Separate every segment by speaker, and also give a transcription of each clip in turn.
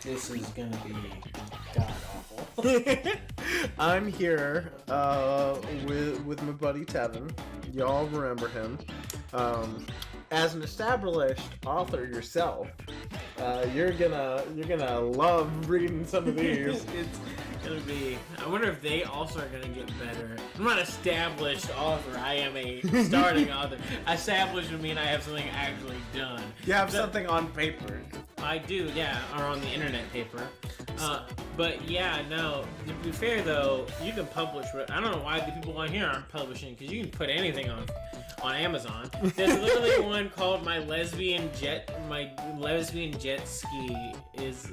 Speaker 1: This is gonna be god awful.
Speaker 2: I'm here with my buddy Tevin. Y'all remember him. As an established author yourself, you're gonna love reading some of these.
Speaker 1: It's gonna be. I wonder if they also are gonna get better. I'm not an established author. I am a starting author. Established would mean I have something actually done.
Speaker 2: You have something on paper.
Speaker 1: I do, yeah, or on the internet paper. But yeah, no. To be fair though, you can publish. I don't know why the people on here aren't publishing, because you can put anything on Amazon. There's literally one called My Lesbian Jet Ski is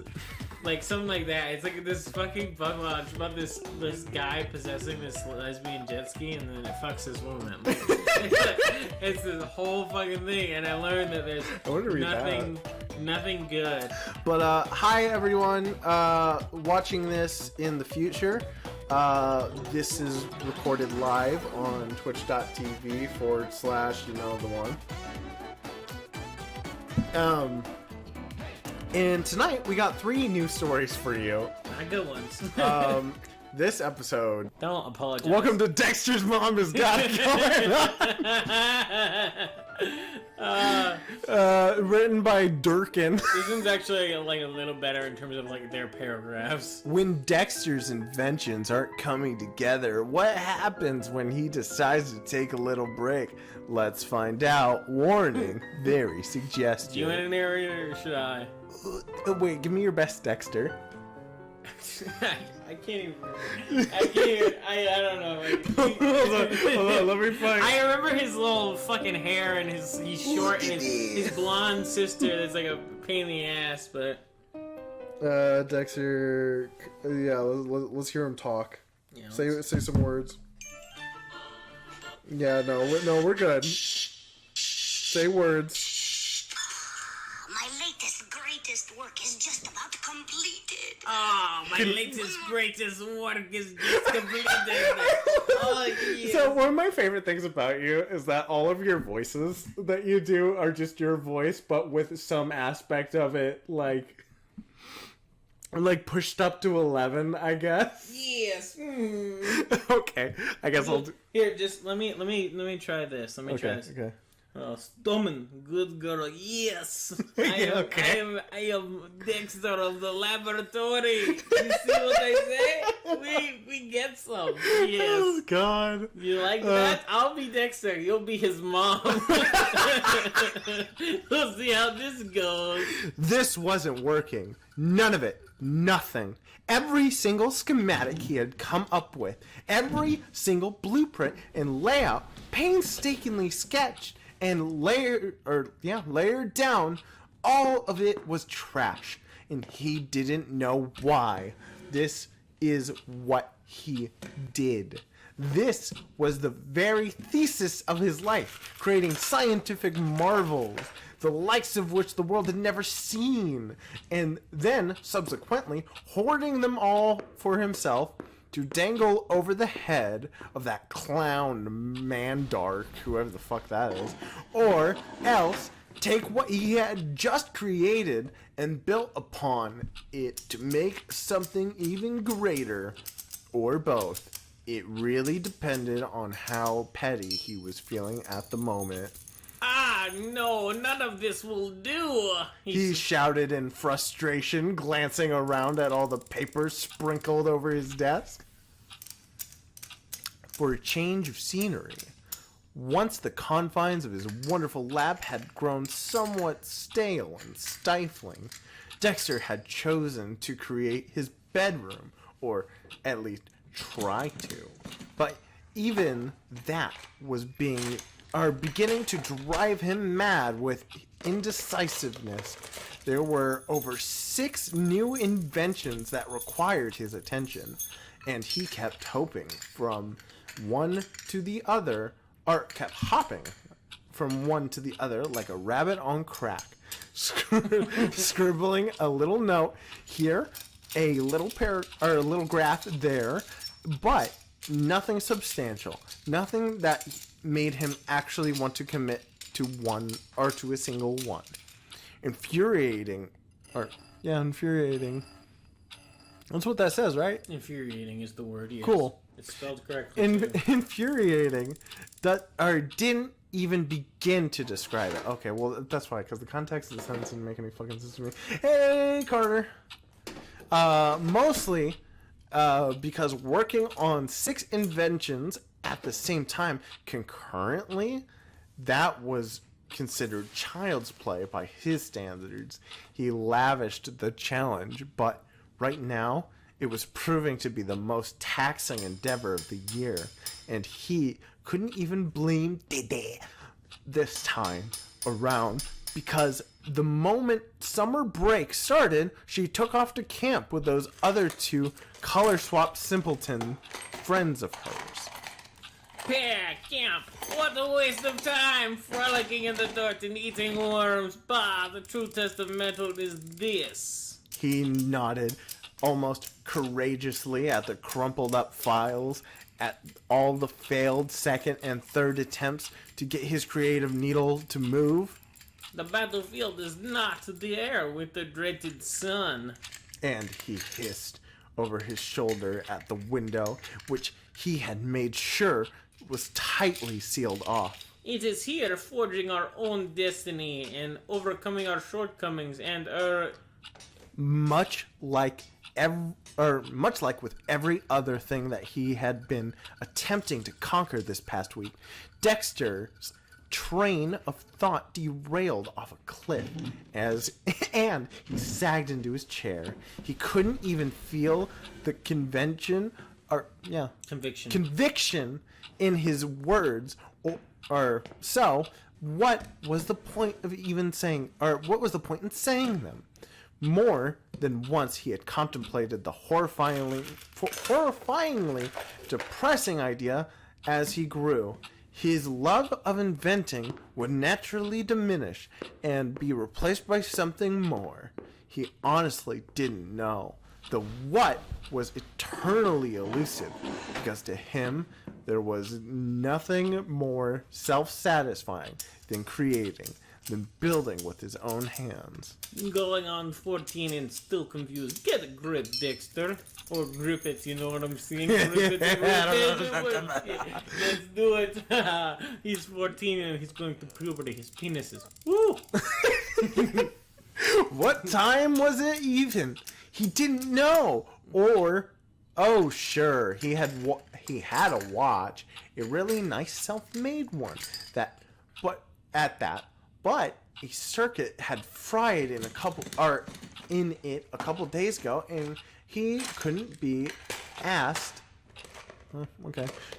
Speaker 1: like something like that. It's like this fucking book launch about this guy possessing this lesbian jet ski and then it fucks this woman. It's this whole fucking thing, and I learned that there's nothing good.
Speaker 2: But hi everyone watching this in the future. This is recorded live on twitch.tv/ you know the one. And tonight we got 3 news stories for you.
Speaker 1: Not good ones.
Speaker 2: This episode.
Speaker 1: Don't apologize.
Speaker 2: Welcome to Dexter's Mom Has Got It Going On. Written by Durriken.
Speaker 1: This one's actually like a little better in terms of like their paragraphs.
Speaker 2: When Dexter's inventions aren't coming together, what happens when he decides to take a little break? Let's find out. Warning, very suggestive.
Speaker 1: Do you want an area or should I?
Speaker 2: Wait, give me your best Dexter.
Speaker 1: I can't even. I don't know.
Speaker 2: Hold on, let me find.
Speaker 1: I remember his little fucking hair and he's short and his blonde sister that's like a pain in the ass, but.
Speaker 2: Dexter. Yeah, let's hear him talk.
Speaker 1: Yeah,
Speaker 2: say some words. Yeah, no, we're good. Say words.
Speaker 3: Greatest work is just about completed.
Speaker 1: Oh, my latest greatest work is just completed. Oh, yes.
Speaker 2: So one of my favorite things about you is that all of your voices that you do are just your voice, but with some aspect of it like pushed up to 11, I guess.
Speaker 1: Yes.
Speaker 2: Okay, I guess I'll do.
Speaker 1: Here, just let me try this. Let me try this.
Speaker 2: Okay.
Speaker 1: Stomach, good girl, yes. I am Dexter of the laboratory. You see what I say? We get some. Yes.
Speaker 2: Oh God.
Speaker 1: You like that? I'll be Dexter. You'll be his mom. We'll see how this goes.
Speaker 2: This wasn't working. None of it. Nothing. Every single schematic he had come up with, every single blueprint and layout, painstakingly sketched and layered down, all of it was trash, and he didn't know why. This is what he did. This was the very thesis of his life, creating scientific marvels, the likes of which the world had never seen, and then, subsequently, hoarding them all for himself to dangle over the head of that clown Mandark, whoever the fuck that is, or else take what he had just created and built upon it to make something even greater, or both. It really depended on how petty he was feeling at the moment.
Speaker 1: Ah, no, none of this will do.
Speaker 2: He shouted in frustration, glancing around at all the papers sprinkled over his desk. For a change of scenery, once the confines of his wonderful lab had grown somewhat stale and stifling, Dexter had chosen to create his bedroom, or at least try to. But even that was beginning to drive him mad with indecisiveness. There were over 6 new inventions that required his attention, and he kept hoping from one to the other, or kept hopping from one to the other like a rabbit on crack, scribbling a little note here, a little graph there, but nothing substantial, nothing that made him actually want to commit to one or to a single one. Yeah, infuriating. That's what that says, right?
Speaker 1: Infuriating is the word. Yes.
Speaker 2: Cool.
Speaker 1: It's spelled correctly.
Speaker 2: Infuriating. That or didn't even begin to describe it. Okay, well that's why, because the context of the sentence didn't make any fucking sense to me. Hey, Carter. Mostly because working on 6 inventions at the same time concurrently, that was considered child's play by his standards. He lavished the challenge, but right now it was proving to be the most taxing endeavor of the year, and he couldn't even blame Dede this time around, because the moment summer break started, she took off to camp with those other 2 color swap simpleton friends of hers.
Speaker 1: Yeah, camp. What a waste of time, frolicking in the dirt and eating worms. Bah, the true test of metal is this.
Speaker 2: He nodded almost courageously at the crumpled up files, at all the failed second and third attempts to get his creative needle to move.
Speaker 1: The battlefield is not the air with the dreaded sun.
Speaker 2: And he hissed over his shoulder at the window, which he had made sure was tightly sealed off.
Speaker 1: It is here forging our own destiny and overcoming our shortcomings and
Speaker 2: much like with every other thing that he had been attempting to conquer this past week, Dexter's train of thought derailed off a cliff and he sagged into his chair. He couldn't even feel the conviction in his words, or so. What was the point of even saying, or what was the point in saying them? More than once he had contemplated the horrifyingly depressing idea as he grew. His love of inventing would naturally diminish and be replaced by something more. He honestly didn't know. The what was eternally elusive, because to him there was nothing more self-satisfying than creating, than building with his own hands.
Speaker 1: Going on 14 and still confused. Get a grip, Dexter. Or grip it, you know what I'm saying? Grip it. Let's do it. He's 14 and he's going to puberty. His penis is... Woo!
Speaker 2: What time was it even? He didn't know. Or, oh sure, he had a watch, a really nice self-made one. But a circuit had fried in it a couple days ago, and he couldn't be asked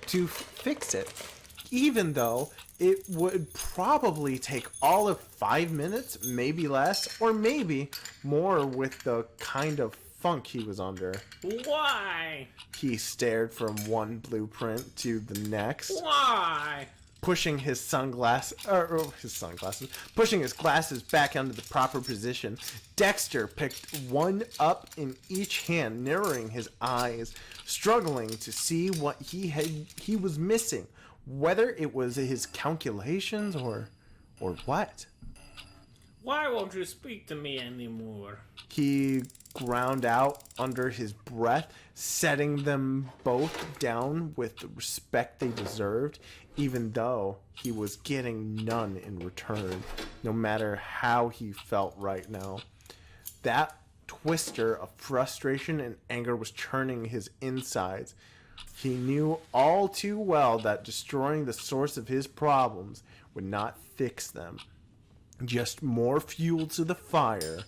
Speaker 2: to fix it, even though it would probably take all of 5 minutes, maybe less, or maybe more with the kind of funk he was under.
Speaker 1: Why?
Speaker 2: He stared from one blueprint to the next.
Speaker 1: Why?
Speaker 2: Pushing his glasses back onto the proper position, Dexter picked one up in each hand, narrowing his eyes, struggling to see what he was missing, whether it was his calculations or what.
Speaker 1: Why won't you speak to me anymore?
Speaker 2: He ground out under his breath, setting them both down with the respect they deserved, even though he was getting none in return, no matter how he felt right now. That twister of frustration and anger was churning his insides. He knew all too well that destroying the source of his problems would not fix them. Just more fuel to the fire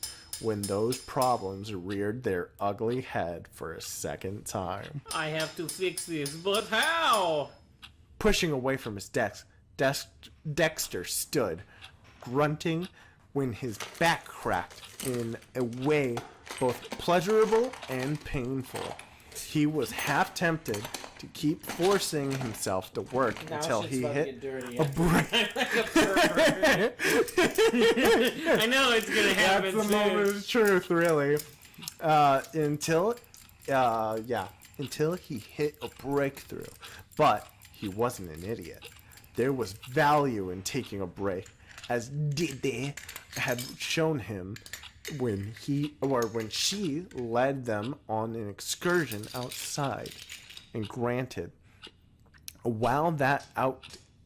Speaker 2: when those problems reared their ugly head for a second time.
Speaker 1: I have to fix this, but how?
Speaker 2: Pushing away from his desk, Dexter stood, grunting when his back cracked in a way both pleasurable and painful. He was half tempted to keep forcing himself to work until he hit a break.
Speaker 1: I know it's gonna happen.
Speaker 2: That's the moment of truth, really. Until he hit a breakthrough. But he wasn't an idiot. There was value in taking a break, as Dede had shown him, when she led them on an excursion outside. And granted, while that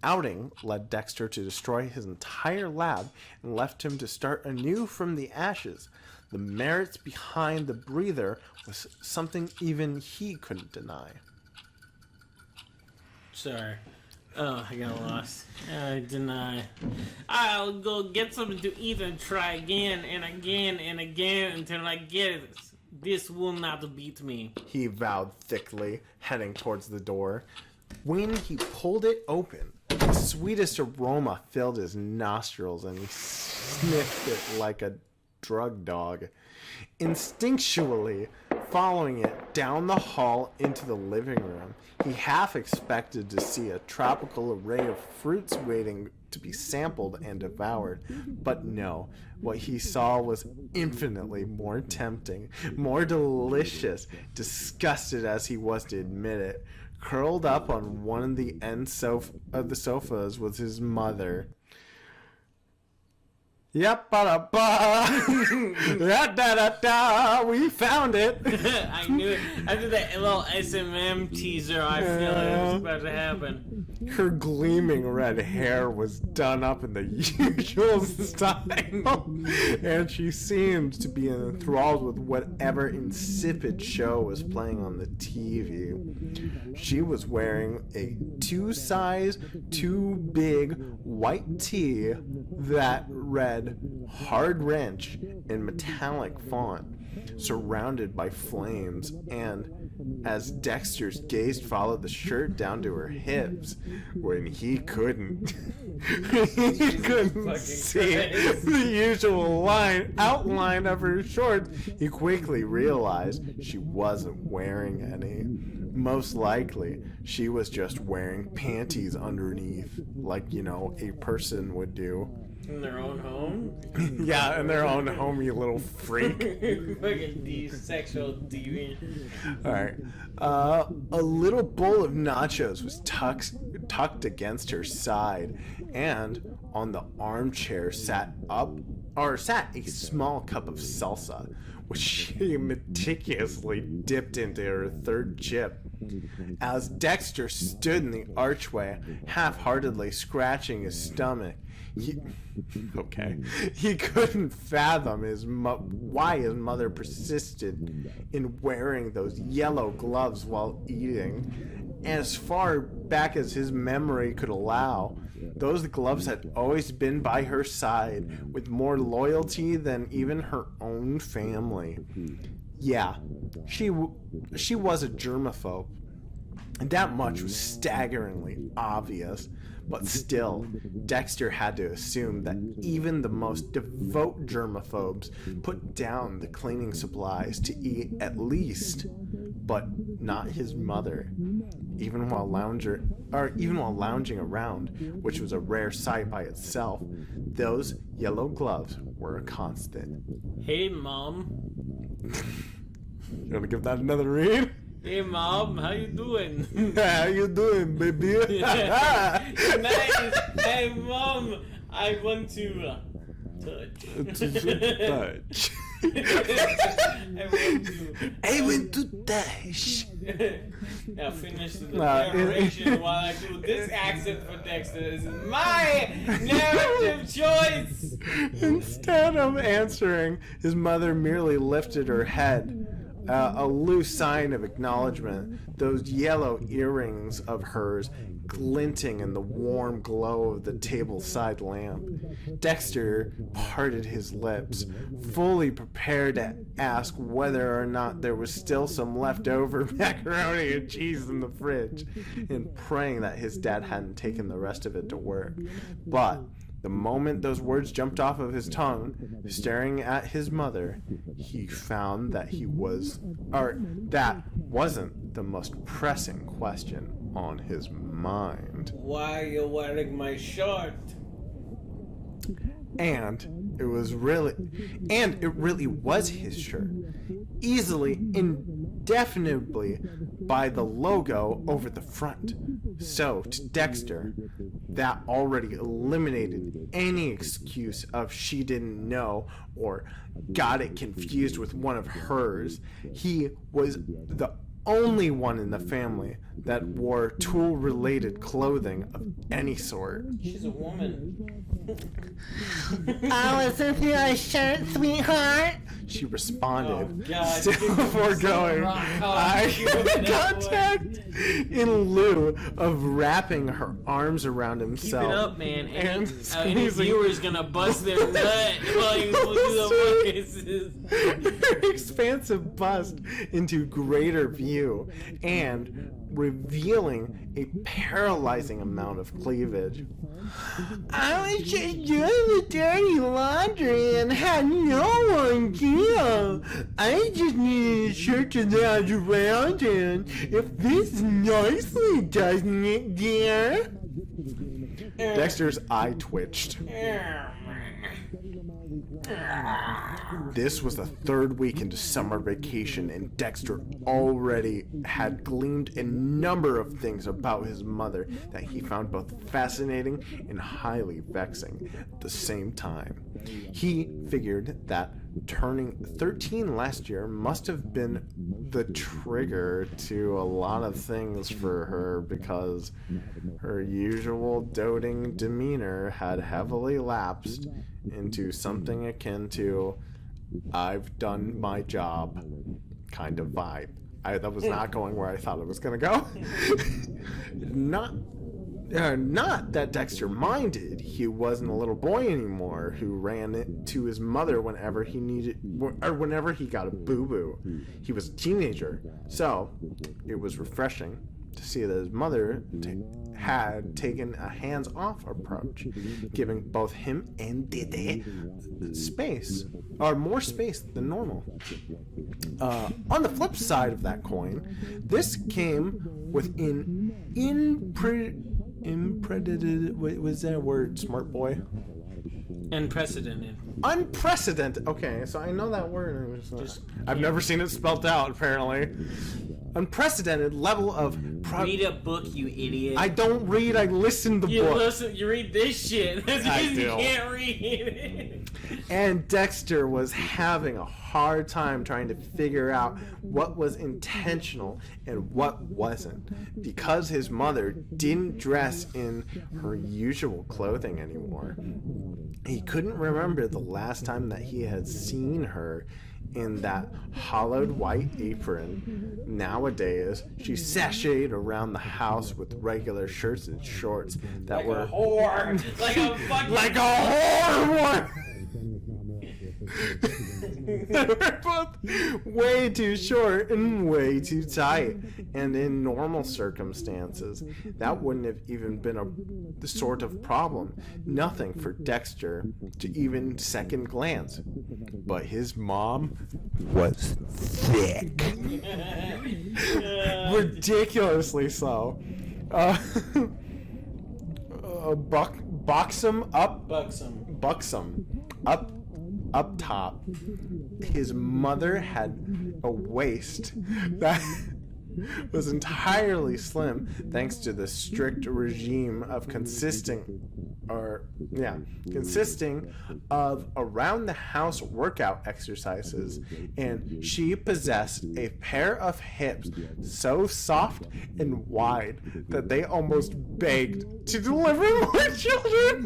Speaker 2: outing led Dexter to destroy his entire lab and left him to start anew from the ashes, the merits behind the breather was something even he couldn't deny.
Speaker 1: Sorry. Oh, I got lost. I deny. I'll go get something to eat and try again and again and again until I get it. This will not beat me,
Speaker 2: he vowed thickly, heading towards the door. When he pulled it open, the sweetest aroma filled his nostrils and he sniffed it like a drug dog. Instinctually following it down the hall into the living room, he half expected to see a tropical array of fruits waiting to be sampled and devoured. But no, what he saw was infinitely more tempting, more delicious, disgusted as he was to admit it. Curled up on one of the ends of the sofas was his mother. Yep, ba da da da, we found it.
Speaker 1: I knew it. After that little SMM teaser, I feel it was about to happen.
Speaker 2: Her gleaming red hair was done up in the usual style, and she seemed to be enthralled with whatever insipid show was playing on the TV. She was wearing a 2-size, too big white tee that read "Hard Wrench" in metallic font, surrounded by flames, and as Dexter's gaze followed the shirt down to her hips, when he couldn't see the usual outline of her shorts, he quickly realized she wasn't wearing any. Most likely, she was just wearing panties underneath, like, a person would do.
Speaker 1: In their own home?
Speaker 2: Yeah, in their own home, you little freak.
Speaker 1: Fucking sexual deviant.
Speaker 2: Alright. A little bowl of nachos was tucked against her side, and on the armchair sat a small cup of salsa, which she meticulously dipped into her third chip. As Dexter stood in the archway, half-heartedly scratching his stomach, he couldn't fathom why his mother persisted in wearing those yellow gloves while eating. As far back as his memory could allow, those gloves had always been by her side, with more loyalty than even her own family. Yeah, she was a germaphobe, and that much was staggeringly obvious. But still, Dexter had to assume that even the most devout germaphobes put down the cleaning supplies to eat at least, but not his mother. Even while lounging around, which was a rare sight by itself, those yellow gloves were a constant.
Speaker 1: Hey, Mom.
Speaker 2: You want to give that another read?
Speaker 1: Hey, Mom, how you doing?
Speaker 2: How you doing, baby?
Speaker 1: Nice. Hey, Mom, I want to touch.
Speaker 2: Touch. I want to touch.
Speaker 1: Now finish the narration while I do this accent for Dexter. This is my narrative choice.
Speaker 2: Instead of answering, his mother merely lifted her head. A loose sign of acknowledgement, those yellow earrings of hers glinting in the warm glow of the table-side lamp. Dexter parted his lips, fully prepared to ask whether or not there was still some leftover macaroni and cheese in the fridge, and praying that his dad hadn't taken the rest of it to work. But the moment those words jumped off of his tongue, staring at his mother, he found that that wasn't the most pressing question on his mind.
Speaker 1: Why are you wearing my shirt?
Speaker 2: And It really was his shirt. Easily, indefinitely by the logo over the front. So, to Dexter, that already eliminated any excuse of she didn't know or got it confused with one of hers. He was the only one in the family that wore tool-related clothing of any sort.
Speaker 1: She's a woman.
Speaker 2: Oh, isn't your shirt, sweetheart? She responded,
Speaker 1: Oh, God.
Speaker 2: still foregoing eye contact in lieu of wrapping her arms around
Speaker 1: Keep
Speaker 2: himself.
Speaker 1: it up, man.
Speaker 2: And
Speaker 1: Any viewer's gonna bust their nut while you do the voices.
Speaker 2: her expansive bust into greater view and revealing a paralyzing amount of cleavage. I was just doing the dirty laundry and had no idea. I just needed a shirt to lounge around in. If this nicely, doesn't it, dear? Dexter's eye twitched. This was the third week into summer vacation, and Dexter already had gleaned a number of things about his mother that he found both fascinating and highly vexing at the same time. He figured that turning 13 last year must have been the trigger to a lot of things for her, because her usual doting demeanor had heavily lapsed into something akin to "I've done my job" kind of vibe. That was not going where I thought it was going to go. Not that Dexter minded. He wasn't a little boy anymore who ran to his mother whenever he needed, or whenever he got a boo-boo. He was a teenager, so it was refreshing to see that his mother had taken a hands-off approach, giving both him and Dede space, or more space than normal. On the flip side of that coin, this came with what was that word, smart boy?
Speaker 1: Unprecedented.
Speaker 2: Unprecedented. Okay, so I know that word. I've never seen it spelled out, apparently. Unprecedented level of...
Speaker 1: Read a book, you idiot.
Speaker 2: I don't read, I listen to books.
Speaker 1: You read this shit. That's
Speaker 2: I
Speaker 1: because you
Speaker 2: do.
Speaker 1: can't read.
Speaker 2: And Dexter was having a hard time trying to figure out what was intentional and what wasn't, because his mother didn't dress in her usual clothing anymore. He couldn't remember the last time that he had seen her in that hollowed white apron. Nowadays, she sashayed around the house with regular shirts and shorts that
Speaker 1: Like
Speaker 2: were
Speaker 1: a whore. Like a fucking...
Speaker 2: like a whore. They were both way too short and way too tight, and in normal circumstances that wouldn't have even been the sort of problem. Nothing for Dexter to even second glance. But his mom was thick. Ridiculously so. Buxom up top. His mother had a waist that was entirely slim, thanks to the strict regime of consisting of around the house workout exercises, and she possessed a pair of hips so soft and wide that they almost begged to deliver more children.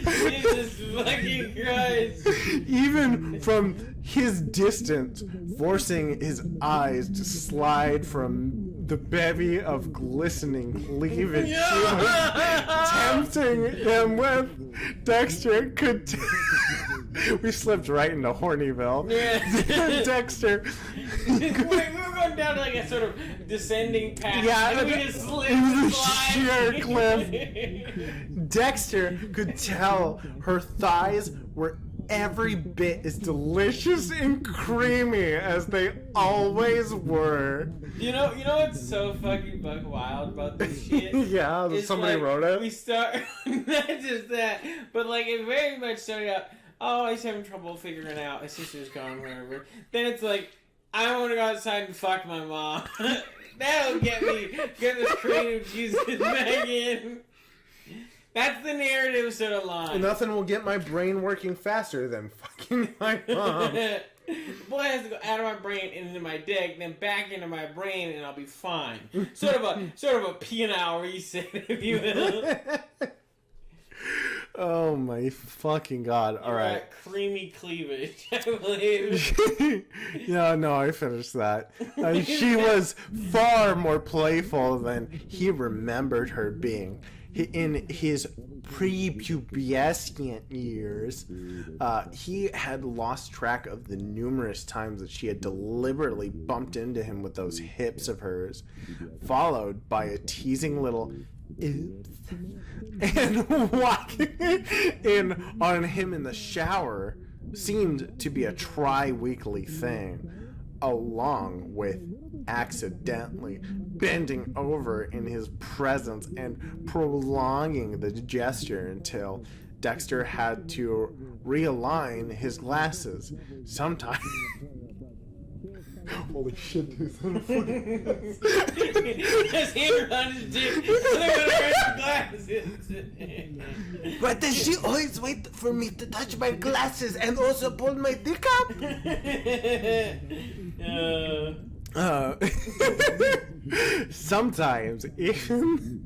Speaker 1: Jesus fucking Christ.
Speaker 2: Even from his distance, forcing his eyes to slide from the bevy of glistening cleavage she was tempting him with. Dexter could... We slipped right into Hornyville.
Speaker 1: Yeah.
Speaker 2: Dexter...
Speaker 1: We were going down like a sort of descending path.
Speaker 2: Yeah,
Speaker 1: and we just slipped
Speaker 2: it was
Speaker 1: and
Speaker 2: a
Speaker 1: slide.
Speaker 2: sheer cliff. Dexter could tell her thighs were every bit as delicious and creamy as they always were.
Speaker 1: You know what's so fucking buck wild about this shit?
Speaker 2: Yeah,
Speaker 1: It's
Speaker 2: somebody
Speaker 1: like,
Speaker 2: wrote it.
Speaker 1: We start, not just that, but like it very much started out, oh, I was having trouble figuring out, my sister's gone, whatever. Then it's like, I want to go outside and fuck my mom. That'll get this creative juices back in. That's the narrative sort of line.
Speaker 2: Nothing will get my brain working faster than fucking my mom.
Speaker 1: Boy has to go out of my brain and into my dick, then back into my brain, and I'll be fine. Sort of a penile reset, if you will.
Speaker 2: Oh my fucking god! All right.
Speaker 1: Creamy cleavage, I believe.
Speaker 2: Yeah, no, I finished that. She was far more playful than he remembered her being. In his prepubescent years, he had lost track of the numerous times that she had deliberately bumped into him with those hips of hers, followed by a teasing little oops, and walking in on him in the shower seemed to be a tri-weekly thing, along with accidentally bending over in his presence and prolonging the gesture until Dexter had to realign his glasses. Sometimes holy shit, dude.
Speaker 1: His hand on his dick. Look at her glasses.
Speaker 2: But does she always wait for me to touch my glasses and also pull my dick up? Sometimes even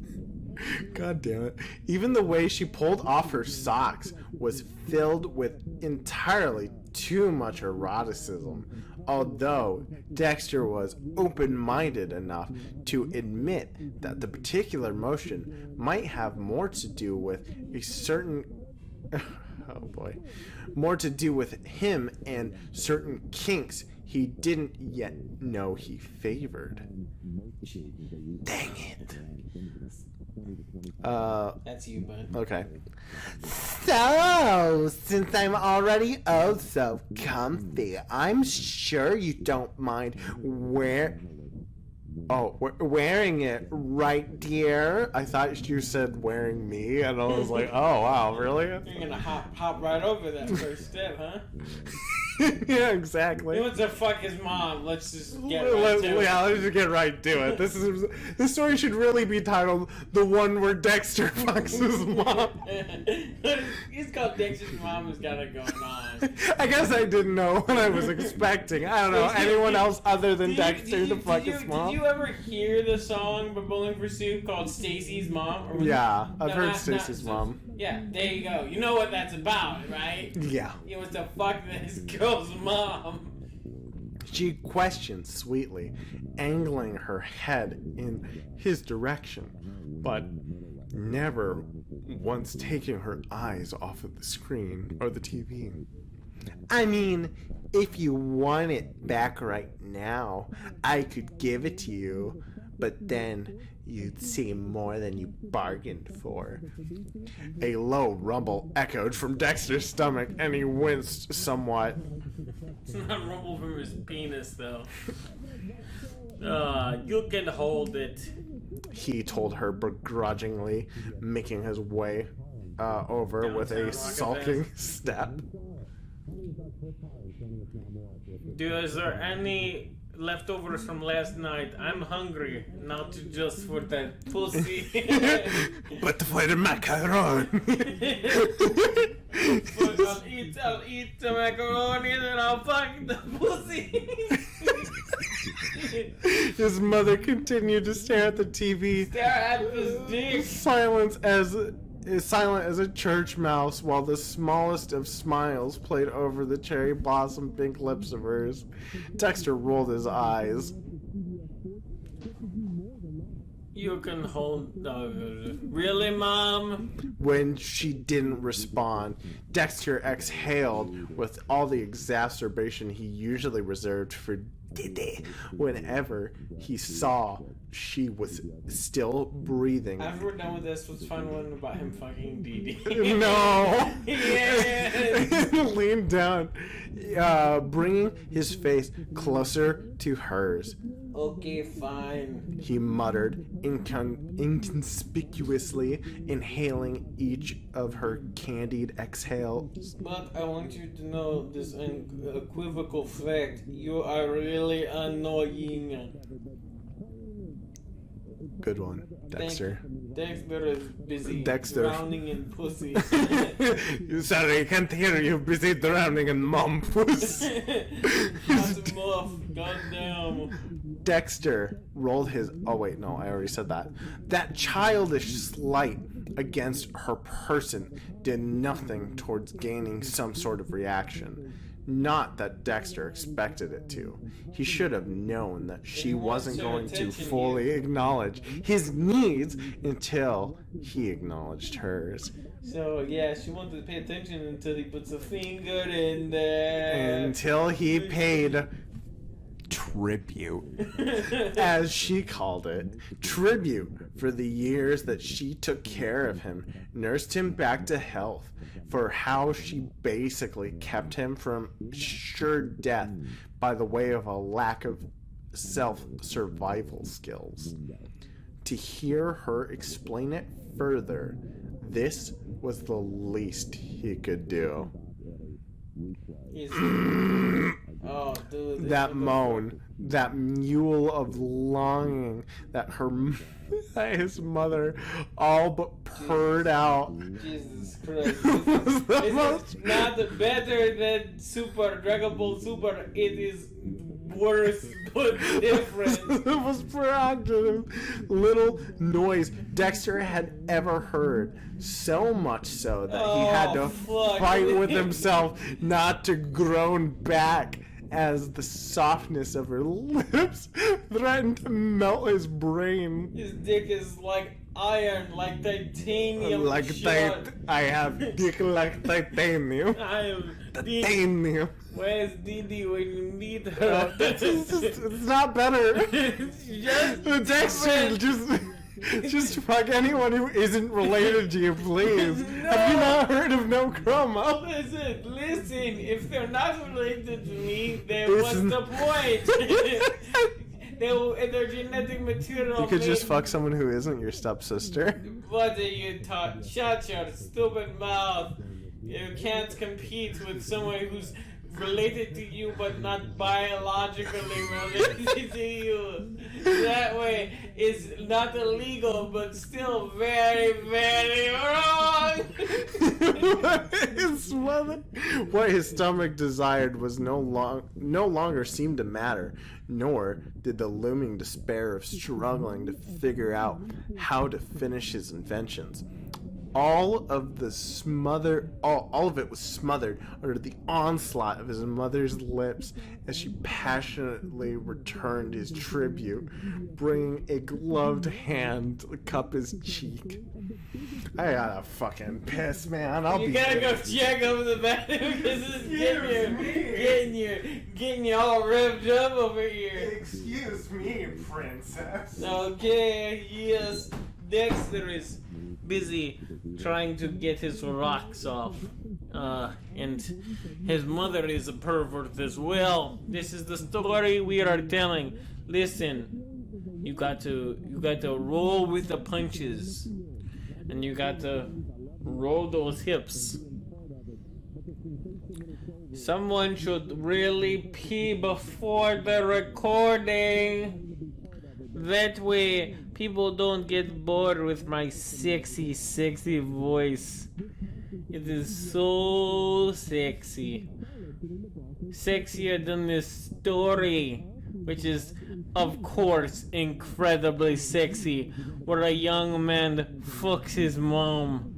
Speaker 2: god damn it, even the way she pulled off her socks was filled with entirely too much eroticism, although Dexter was open-minded enough to admit that the particular motion might have more to do with a certain oh boy, more to do with him and certain kinks he didn't yet know he favored. Dang it.
Speaker 1: That's you, bud.
Speaker 2: Okay. So, since I'm already oh so comfy, I'm sure you don't mind wearing it, right, dear? I thought you said wearing me, and I was like, oh wow, really?
Speaker 1: You're gonna hop right over that first step, huh?
Speaker 2: Yeah, exactly.
Speaker 1: He wants to fuck his mom. Let's just get right to it.
Speaker 2: Yeah, let's just get right to it. This story should really be titled "The One Where Dexter Fucks His Mom."
Speaker 1: It's called Dexter's Mom Has Got It Going On.
Speaker 2: I guess I didn't know what I was expecting. I don't know anyone else other than Dexter to fuck his mom.
Speaker 1: Did you ever hear the song by Bowling for Soup called Stacy's Mom?
Speaker 2: Yeah, I've heard Stacy's mom.
Speaker 1: Yeah, there you go. You know what that's about, right?
Speaker 2: Yeah.
Speaker 1: He wants to fuck this girl's mom.
Speaker 2: She questioned sweetly, angling her head in his direction, but never once taking her eyes off of the screen or the TV. I mean, if you want it back right now, I could give it to you, but then you'd see more than you bargained for. A low rumble echoed from Dexter's stomach, and he winced somewhat.
Speaker 1: It's not rumble from his penis, though. You can hold it,
Speaker 2: he told her begrudgingly, making his way over with a sulking step.
Speaker 1: Dude, is there any leftovers from last night? I'm hungry, not just for that pussy.
Speaker 2: But for the macaron.
Speaker 1: I'll eat the macaroni and then I'll fuck the pussy.
Speaker 2: His mother continued to stare at the TV.
Speaker 1: Stare at this dick.
Speaker 2: Silent as a church mouse, while the smallest of smiles played over the cherry blossom pink lips of hers. Dexter rolled his eyes.
Speaker 1: You can hold... really, Mom?
Speaker 2: When she didn't respond, Dexter exhaled with all the exacerbation he usually reserved for Diddy whenever he saw she was still breathing.
Speaker 1: After we're done with this, let's find one about him fucking Dee.
Speaker 2: No!
Speaker 1: Yes!
Speaker 2: Leaned down, bringing his face closer to hers.
Speaker 1: Okay, fine.
Speaker 2: He muttered, inconspicuously inhaling each of her candied exhales.
Speaker 1: But I want you to know this unequivocal fact. You are really annoying.
Speaker 2: Good one, Dexter.
Speaker 1: Dexter is busy drowning in pussy.
Speaker 2: Sorry, I can't hear you. Busy drowning in mom puss.
Speaker 1: That's muff. Goddamn.
Speaker 2: Dexter rolled his... Oh, wait, no, I already said that. That childish slight against her person did nothing towards gaining some sort of reaction. Not that Dexter expected it to. He should have known that she wasn't going to fully acknowledge his needs until he acknowledged hers.
Speaker 1: So, yeah, she wanted to pay attention until he puts a finger in there.
Speaker 2: Until he paid tribute, as she called it. Tribute for the years that she took care of him, nursed him back to health, for how she basically kept him from sure death by the way of a lack of self-survival skills. To hear her explain it further, this was the least he could do.
Speaker 1: Oh, dude.
Speaker 2: That moan, that mule of longing that his mother all but purred out.
Speaker 1: Jesus Christ. It's not better than Super Dragon Ball Super. It is worse but different.
Speaker 2: The most proactive little noise Dexter had ever heard. So much so that he had to fight with himself not to groan back as the softness of her lips threatened to melt his brain.
Speaker 1: His dick is like iron, like titanium.
Speaker 2: I have dick like titanium.
Speaker 1: I am
Speaker 2: Titanium.
Speaker 1: Where's Didi when you need her?
Speaker 2: It's not better. Dexter, just fuck anyone who isn't related to you, please.
Speaker 1: No.
Speaker 2: Have you not heard of No Chroma?
Speaker 1: Listen, if they're not related to me, then what's the point? Their genetic material.
Speaker 2: You could just fuck someone who isn't your stepsister.
Speaker 1: What are you talking? Shut your stupid mouth. You can't compete with someone who's related to you but not biologically related to you. That way is not illegal but still very, very wrong.
Speaker 2: What his stomach desired was no longer seemed to matter, nor did the looming despair of struggling to figure out how to finish his inventions. All of it was smothered under the onslaught of his mother's lips as she passionately returned his tribute, bringing a gloved hand to cup his cheek. I gotta fucking piss, man.
Speaker 1: You gotta go check over the bathroom because it's getting you all revved up over here.
Speaker 2: Excuse me, princess.
Speaker 1: Okay, yes, Dexter is busy trying to get his rocks off, and his mother is a pervert as well. This is the story we are telling. Listen, you got to roll with the punches, and you got to roll those hips. Someone should really pee before the recording. That way, people don't get bored with my sexy, sexy voice. It is so sexy. Sexier than this story, which is, of course, incredibly sexy, where a young man fucks his mom.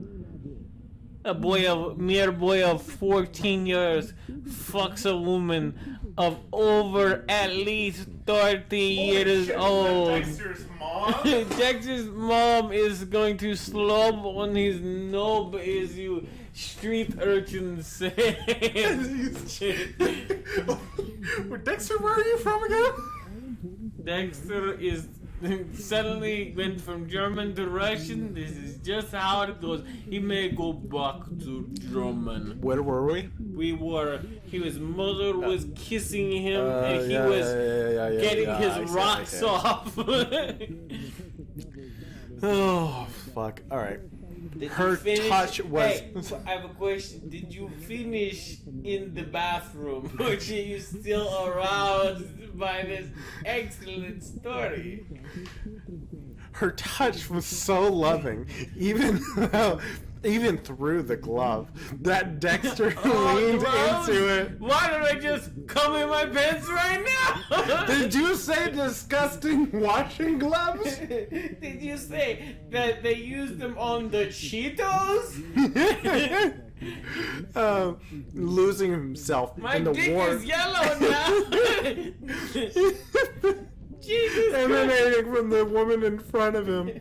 Speaker 1: mere boy of 14 years fucks a woman of over at least 30 years old.
Speaker 2: Dexter's mom?
Speaker 1: Dexter's mom is going to slob on his knob, as you street urchins say.
Speaker 2: Dexter, where are you from again?
Speaker 1: Dexter is suddenly went from German to Russian. This is just how it goes. He may go back to German.
Speaker 2: Where were we?
Speaker 1: His mother was kissing him, and he was getting his rocks off.
Speaker 2: Oh, fuck. Alright.
Speaker 1: Did
Speaker 2: Her
Speaker 1: you finish?
Speaker 2: touch was...
Speaker 1: Hey, I have a question. Did you finish in the bathroom? Or are you still aroused by this excellent story?
Speaker 2: Her touch was so loving, even through the glove, that Dexter leaned
Speaker 1: gloves?
Speaker 2: into it.
Speaker 1: Why don't I just come in my pants right now?
Speaker 2: Did you say disgusting washing gloves?
Speaker 1: Did you say that they used them on the Cheetos?
Speaker 2: Losing himself
Speaker 1: My
Speaker 2: in the
Speaker 1: dick
Speaker 2: war.
Speaker 1: is yellow now. Jesus
Speaker 2: Emanating from the woman in front of him,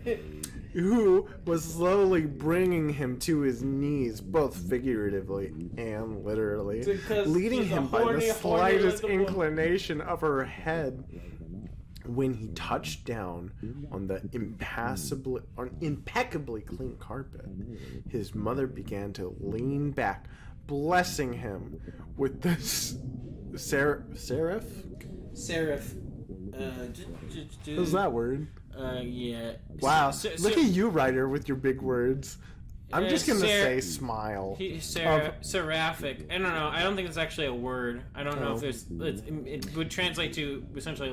Speaker 2: who was slowly bringing him to his knees, both figuratively and literally,
Speaker 1: Because
Speaker 2: leading
Speaker 1: she's a
Speaker 2: him by
Speaker 1: horny,
Speaker 2: the
Speaker 1: horny
Speaker 2: slightest
Speaker 1: little woman.
Speaker 2: inclination of her head. When he touched down on the impeccably clean carpet, his mother began to lean back, blessing him with this seraph?
Speaker 1: Seraph.
Speaker 2: What was that word?
Speaker 1: Yeah.
Speaker 2: Wow. Look at you, writer, with your big words. I'm just gonna say smile.
Speaker 1: Seraphic. I don't know. I don't think it's actually a word. I don't know if there's. It would translate to essentially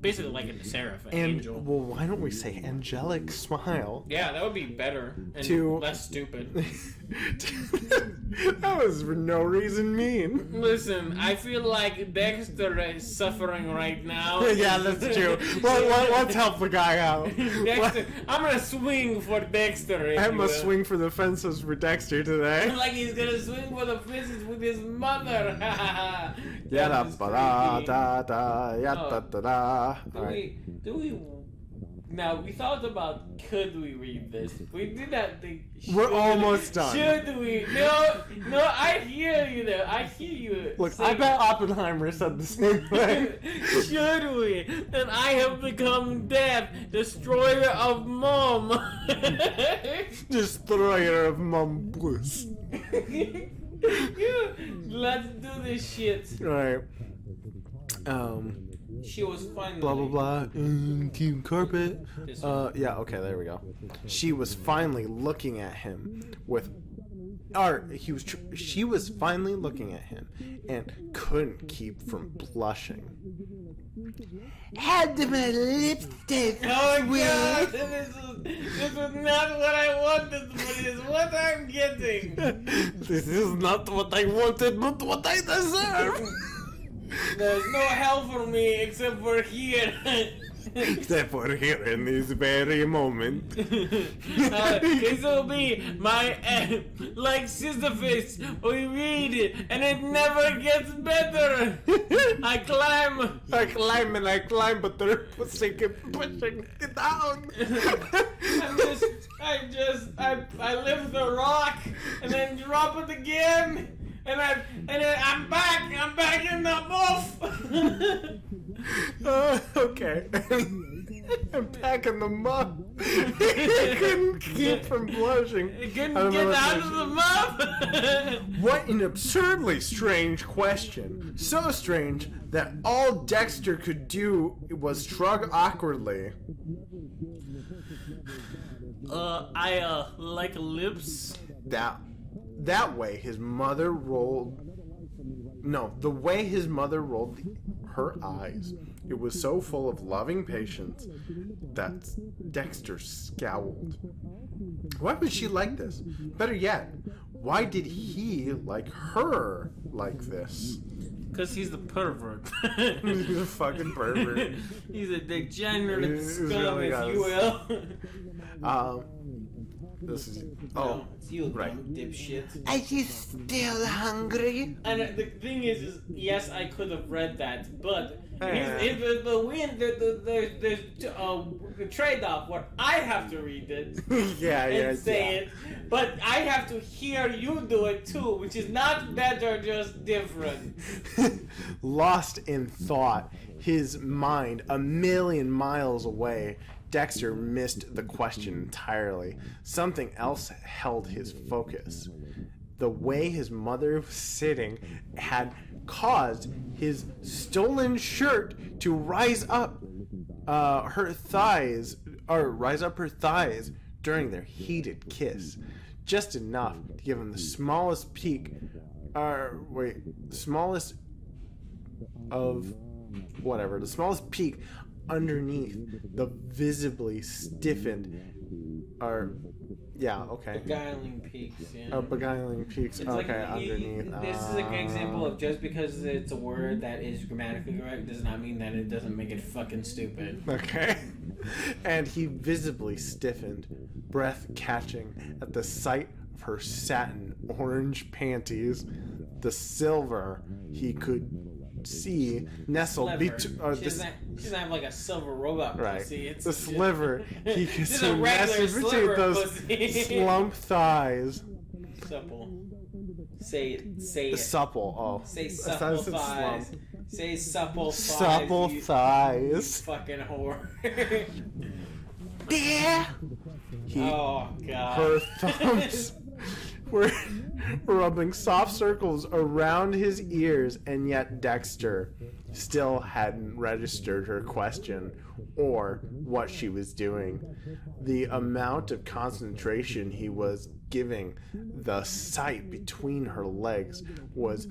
Speaker 1: basically like a seraph, an angel.
Speaker 2: Well, why don't we say angelic smile?
Speaker 1: Yeah, that would be better and less stupid.
Speaker 2: That was for no reason mean.
Speaker 1: Listen, I feel like Dexter is suffering right now.
Speaker 2: Yeah, that's true. Well, let's help the guy out.
Speaker 1: Dexter, I'm gonna swing for Dexter.
Speaker 2: I must swing for the fences for Dexter today.
Speaker 1: Like he's gonna swing for the fences with his mother.
Speaker 2: Yada da da da yada da da.
Speaker 1: Do we? Now we thought about could we read this? We did not think.
Speaker 2: We're almost done.
Speaker 1: Should we? No. I hear you there. I hear you.
Speaker 2: Look, I bet Oppenheimer said the same thing.
Speaker 1: Should we? And I have become death, destroyer of mom.
Speaker 2: Destroyer of mom puss.
Speaker 1: Let's do this shit.
Speaker 2: Alright.
Speaker 1: She was finally.
Speaker 2: Blah blah blah. Clean carpet. Yeah. Okay. There we go. She was finally looking at him with. She was finally looking at him and couldn't keep from blushing. Had to my lipstick.
Speaker 1: Oh my god! This is not what I wanted, but it's what I'm getting.
Speaker 2: This is not what I wanted, but what I deserve.
Speaker 1: There's no hell for me except for here.
Speaker 2: Except for here in this very moment.
Speaker 1: This will be my like Sisyphus. We read it and it never gets better. I climb,
Speaker 2: and I climb, but they're pushing it down.
Speaker 1: I lift the rock and then drop it again. And then I'm back in the muff.
Speaker 2: Okay. I'm back in the muff. I couldn't keep from blushing.
Speaker 1: You couldn't get out of the muff.
Speaker 2: What an absurdly strange question. So strange that all Dexter could do was shrug awkwardly.
Speaker 1: I like lips.
Speaker 2: That way his mother rolled... No, the way his mother rolled her eyes, it was so full of loving patience that Dexter scowled. Why was she like this? Better yet, why did he like her like this?
Speaker 1: Because he's the pervert.
Speaker 2: He's a fucking pervert.
Speaker 1: He's a degenerate scum,
Speaker 2: really
Speaker 1: if you will.
Speaker 2: This is
Speaker 1: No, it's you,
Speaker 2: right.
Speaker 1: dumb dipshit.
Speaker 2: Are you still hungry?
Speaker 1: And the thing is yes, I could have read that, but
Speaker 2: Yeah.
Speaker 1: there's a trade-off where I have to read it and say it, but I have to hear you do it too, which is not better, just different.
Speaker 2: Lost in thought, his mind a million miles away, Dexter missed the question entirely. Something else held his focus. The way his mother was sitting had caused his stolen shirt to rise up her thighs during their heated kiss, just enough to give him the smallest peak, smallest peak underneath the visibly stiffened,
Speaker 1: Beguiling peaks, yeah.
Speaker 2: Beguiling peaks.
Speaker 1: It's
Speaker 2: Okay,
Speaker 1: like,
Speaker 2: underneath.
Speaker 1: This is an example of just because it's a word that is grammatically correct does not mean that it doesn't make it fucking stupid.
Speaker 2: Okay. And he visibly stiffened, breath catching at the sight of her satin orange panties, the silver he could see nestled between.
Speaker 1: She doesn't have like a silver robot
Speaker 2: Right.
Speaker 1: pussy. It's
Speaker 2: the sliver he could
Speaker 1: Just
Speaker 2: see
Speaker 1: a regular
Speaker 2: nestled between
Speaker 1: sliver
Speaker 2: those
Speaker 1: pussy.
Speaker 2: slump thighs.
Speaker 1: Supple. Say it. Say it.
Speaker 2: Supple. Oh.
Speaker 1: Say
Speaker 2: I thought
Speaker 1: supple
Speaker 2: it said
Speaker 1: thighs.
Speaker 2: slump.
Speaker 1: Say supple thighs.
Speaker 2: Supple
Speaker 1: you
Speaker 2: thighs.
Speaker 1: fucking whore.
Speaker 2: Yeah.
Speaker 1: Oh god.
Speaker 2: Her thumbs were rubbing soft circles around his ears, and yet Dexter still hadn't registered her question or what she was doing. The amount of concentration he was giving the sight between her legs was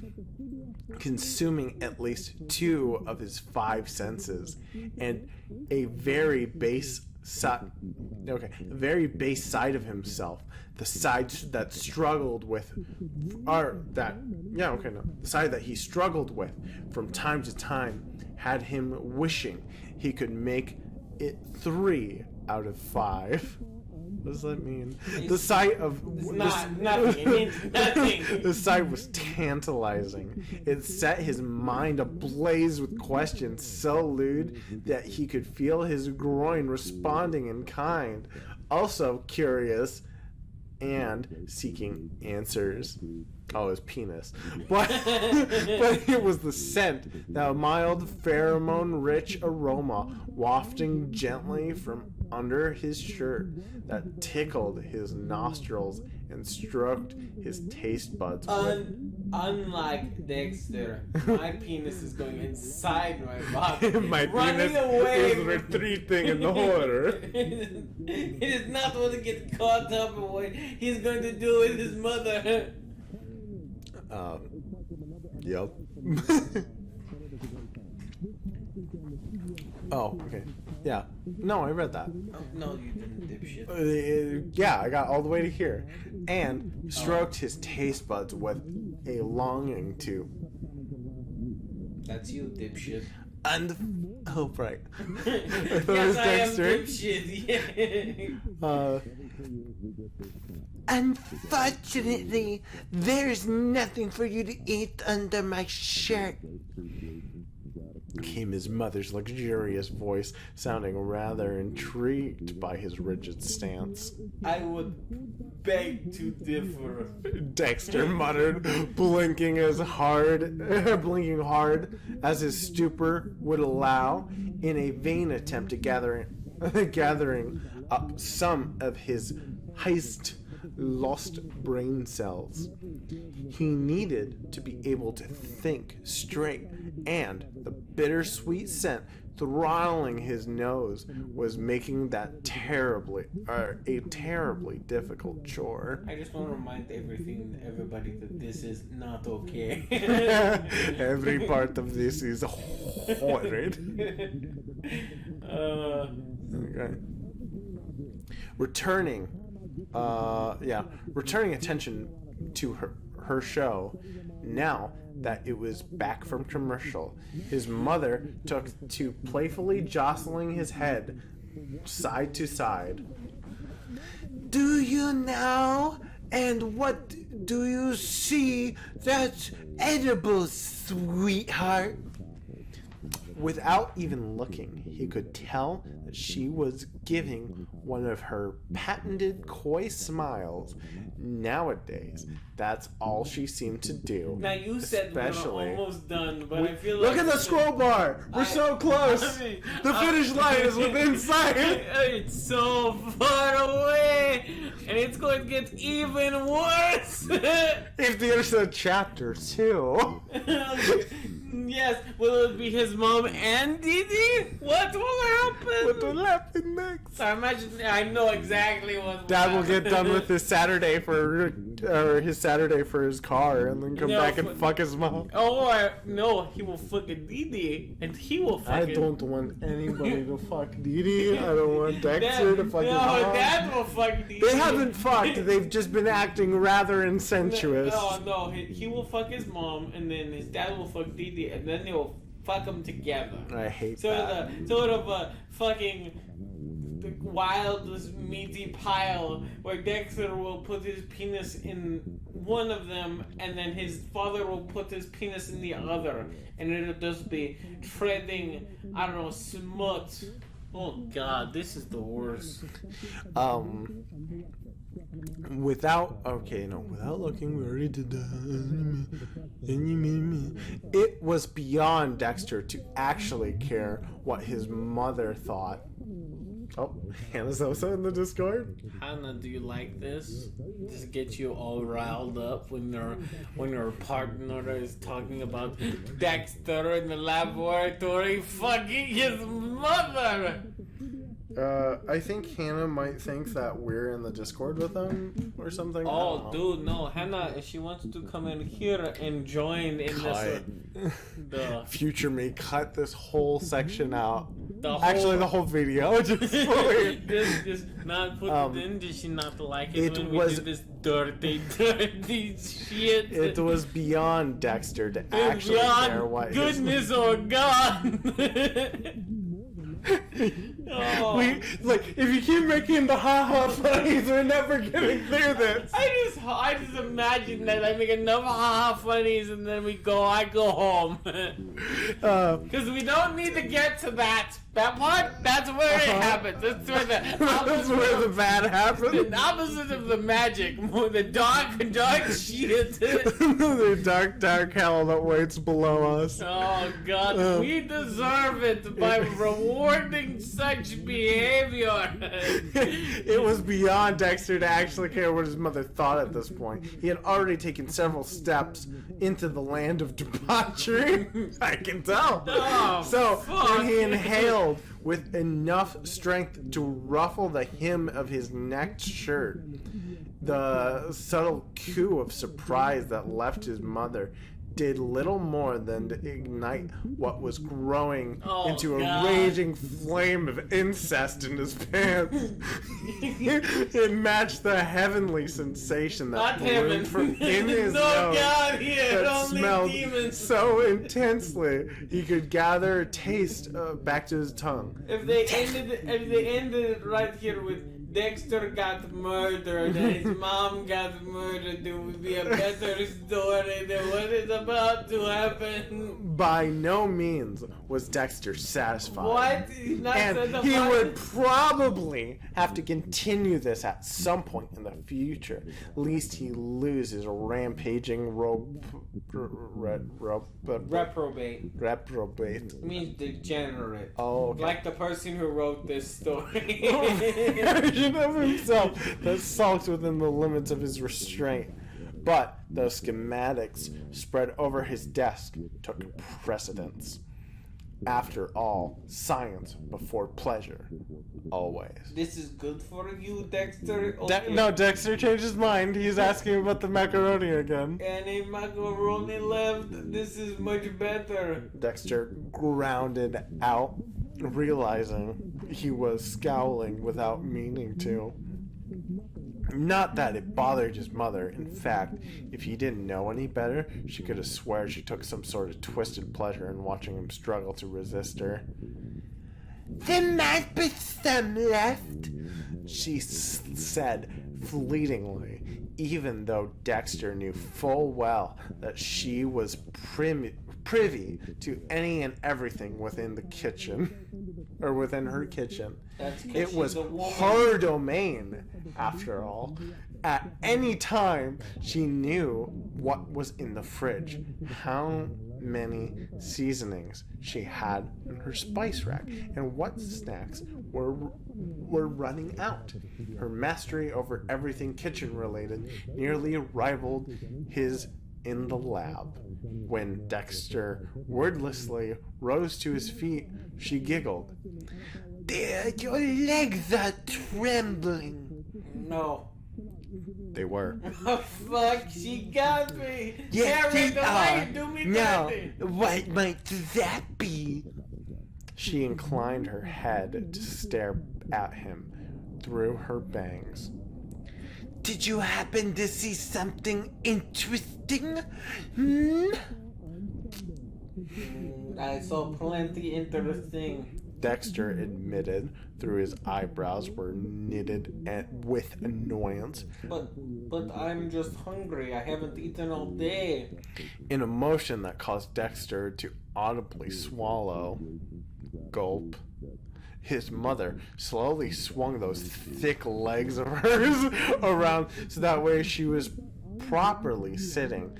Speaker 2: consuming at least 2 of his 5 senses, and a very base side of himself, the side that struggled with, the side that he struggled with from time to time, had him wishing he could make it 3 out of 5. What does that mean? The sight of
Speaker 1: Nothing. It means nothing.
Speaker 2: the sight was tantalizing. It set his mind ablaze with questions so lewd that he could feel his groin responding in kind. Also curious and seeking answers. Oh, his penis. But it was the scent, that mild pheromone-rich aroma wafting gently from under his shirt, that tickled his nostrils and stroked his taste buds.
Speaker 1: Unlike Dexter, my penis is going inside my body.
Speaker 2: My
Speaker 1: running
Speaker 2: penis
Speaker 1: away
Speaker 2: is retreating in the horror.
Speaker 1: He does not want to get caught up in what he's going to do with his mother.
Speaker 2: Yep. Oh, okay. Yeah. No, I read that.
Speaker 1: Oh, no, you didn't, dipshit.
Speaker 2: Yeah, I got all the way to here. And stroked his taste buds with a longing to.
Speaker 1: That's you, dipshit.
Speaker 2: Oh, right.
Speaker 1: Yes, I am dipshit. Yeah.
Speaker 2: Unfortunately, there's nothing for you to eat under my shirt, came his mother's luxurious voice, sounding rather intrigued by his rigid stance.
Speaker 1: I would beg to differ.
Speaker 2: Dexter muttered, blinking hard as his stupor would allow, in a vain attempt to gathering up some of his lost brain cells. He needed to be able to think straight, and the bittersweet scent throttling his nose was making that a terribly difficult chore.
Speaker 1: I just want to remind everybody that this is not okay.
Speaker 2: Every part of this is horrid. Okay. Returning attention to her show, now that it was back from commercial, his mother took to playfully jostling his head side to side. do you now? And what do you see that's edible, sweetheart? Without even looking, he could tell that she was giving one of her patented coy smiles. Nowadays, that's all she seemed to do.
Speaker 1: Now you said we're almost done, but I feel
Speaker 2: Look
Speaker 1: like...
Speaker 2: at the scroll bar! We're so close! The finish line is within sight!
Speaker 1: It's so far away! And it's going to get even worse!
Speaker 2: If there's a chapter 2.
Speaker 1: Yes, will it be his mom and Didi? What will happen?
Speaker 2: What will happen next?
Speaker 1: I imagine, I know exactly what
Speaker 2: Dad will
Speaker 1: happen.
Speaker 2: get done with his Saturday for his car, and then come back and fuck his mom.
Speaker 1: Oh, no, he will fuck a Didi, and he will fuck
Speaker 2: I don't want anybody to fuck Didi. I don't want Dexter to fuck his mom.
Speaker 1: No, Dad will fuck Didi.
Speaker 2: They haven't fucked. They've just been acting rather incestuous.
Speaker 1: No, he will fuck his mom, and then his dad will fuck Didi, and then they will fuck them together.
Speaker 2: I hate
Speaker 1: sort
Speaker 2: that.
Speaker 1: Sort of a fucking wild, meaty pile where Dexter will put his penis in one of them, and then his father will put his penis in the other, and it'll just be treading, I don't know, smut. Oh God, this is the worst.
Speaker 2: Without looking, we already did that. It was beyond Dexter to actually care what his mother thought. Oh, Hannah's also in the Discord.
Speaker 1: Hannah, do you like this? Does it get you all riled up when your partner is talking about Dexter in the laboratory fucking his mother?
Speaker 2: I think Hannah might think that we're in the Discord with them or something.
Speaker 1: Oh, dude, no. Hannah, if she wants to come in here and join in this... the
Speaker 2: future me, cut this whole section out.
Speaker 1: The
Speaker 2: whole video. Just
Speaker 1: not put it in. Did she not like it when
Speaker 2: was,
Speaker 1: we did this dirty shit?
Speaker 2: It was beyond Dexter to actually care what
Speaker 1: goodness or God. Oh.
Speaker 2: If you keep making the ha-ha funnies, we're never getting through this.
Speaker 1: I just imagine that I make enough ha-ha funnies and then I go home. Because we don't need to get to that part. That's where it happens. That's where
Speaker 2: that's where the bad happens.
Speaker 1: The opposite of the magic. The dark shit.
Speaker 2: The dark hell that waits below us.
Speaker 1: Oh God, we deserve it by rewarding such behavior.
Speaker 2: It was beyond Dexter to actually care what his mother thought at this point. He had already taken several steps into the land of debauchery. I can tell.
Speaker 1: Oh,
Speaker 2: so
Speaker 1: fuck.
Speaker 2: when he inhaled with enough strength to ruffle the hem of his necked shirt, the subtle coo of surprise that left his mother did little more than to ignite what was growing into a raging flame of incest in his pants. It matched the heavenly sensation that bloomed from in his nose that smelled
Speaker 1: demons.
Speaker 2: so intensely he could gather a taste back to his tongue.
Speaker 1: If they ended it right here with Dexter got murdered and his mom got murdered, it would be a better story than what is about to happen.
Speaker 2: By no means was Dexter satisfied.
Speaker 1: What?
Speaker 2: And he would probably have to continue this at some point in the future, lest he lose his rampaging
Speaker 1: reprobate.
Speaker 2: Reprobate.
Speaker 1: Means degenerate.
Speaker 2: Oh, okay.
Speaker 1: Like the person who wrote this story.
Speaker 2: Version of himself that sulks within the limits of his restraint. But those schematics spread over his desk took precedence. After all, science before pleasure. Always.
Speaker 1: This is good for you, Dexter?
Speaker 2: No, Dexter changed his mind. He's asking about the macaroni again.
Speaker 1: Any macaroni left? This is much better.
Speaker 2: Dexter grounded out, realizing he was scowling without meaning to. Not that it bothered his mother. In fact, if he didn't know any better, she could have sworn she took some sort of twisted pleasure in watching him struggle to resist her. "There might be some left," she said, fleetingly, even though Dexter knew full well that she was privy to any and everything within the kitchen, or within her kitchen. It was her domain, after all. At any time, she knew what was in the fridge, how many seasonings she had in her spice rack, and what snacks were running out. Her mastery over everything kitchen related nearly rivaled his in the lab. When Dexter wordlessly rose to his feet, she giggled. Your legs are trembling.
Speaker 1: No.
Speaker 2: They were.
Speaker 1: Oh, fuck, she got me.
Speaker 2: Yes,
Speaker 1: Harry,
Speaker 2: they are.
Speaker 1: Do me
Speaker 2: Now,
Speaker 1: dirty.
Speaker 2: what might that be? She inclined her head to stare at him through her bangs. Did you happen to see something interesting?
Speaker 1: I saw plenty interesting.
Speaker 2: Dexter admitted through his eyebrows were knitted with annoyance.
Speaker 1: But I'm just hungry. I haven't eaten all day.
Speaker 2: In a motion that caused Dexter to audibly swallow. Gulp. His mother slowly swung those thick legs of hers around so that way she was properly sitting.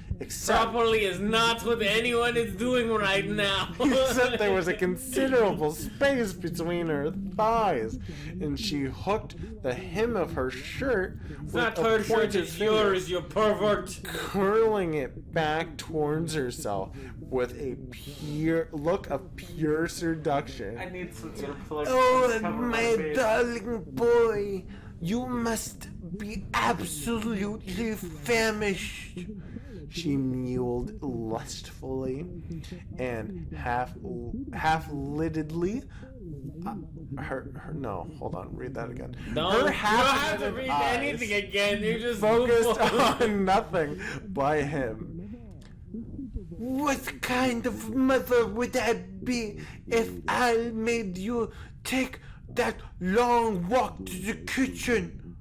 Speaker 1: Properly is not what anyone is doing right now.
Speaker 2: Except there was a considerable space between her thighs, and she hooked the hem of her shirt.
Speaker 1: It's not her shirt, it's yours, you pervert.
Speaker 2: Curling it back towards herself with a pure look of pure seduction.
Speaker 1: I need some earplugs.
Speaker 2: Oh, my darling boy, you must be absolutely famished. She mewed lustfully and half-liddedly. No, hold on, read that again.
Speaker 1: No,
Speaker 2: her
Speaker 1: you don't have to read anything again. You just
Speaker 2: focused on nothing by him. What kind of mother would I be if I made you take that long walk to the kitchen?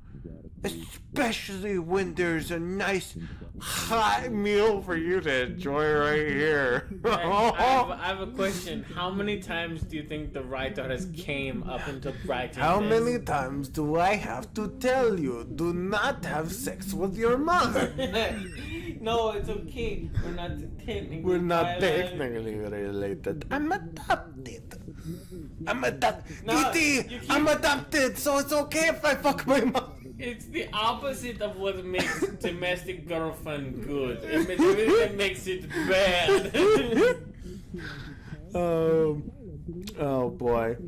Speaker 2: Especially when there's a nice hot meal for you to enjoy right here.
Speaker 1: I have a question. How many times do you think the writer has came up into writing
Speaker 2: How
Speaker 1: this?
Speaker 2: many times do I have to tell you, do not have sex with your mother?
Speaker 1: No, it's okay. We're not
Speaker 2: technically related. I'm adopted.
Speaker 1: No,
Speaker 2: Titi, I'm adopted, so it's okay if I fuck my mom.
Speaker 1: It's the opposite of what makes domestic girlfriend good. It's everything that makes it bad.
Speaker 2: Oh boy.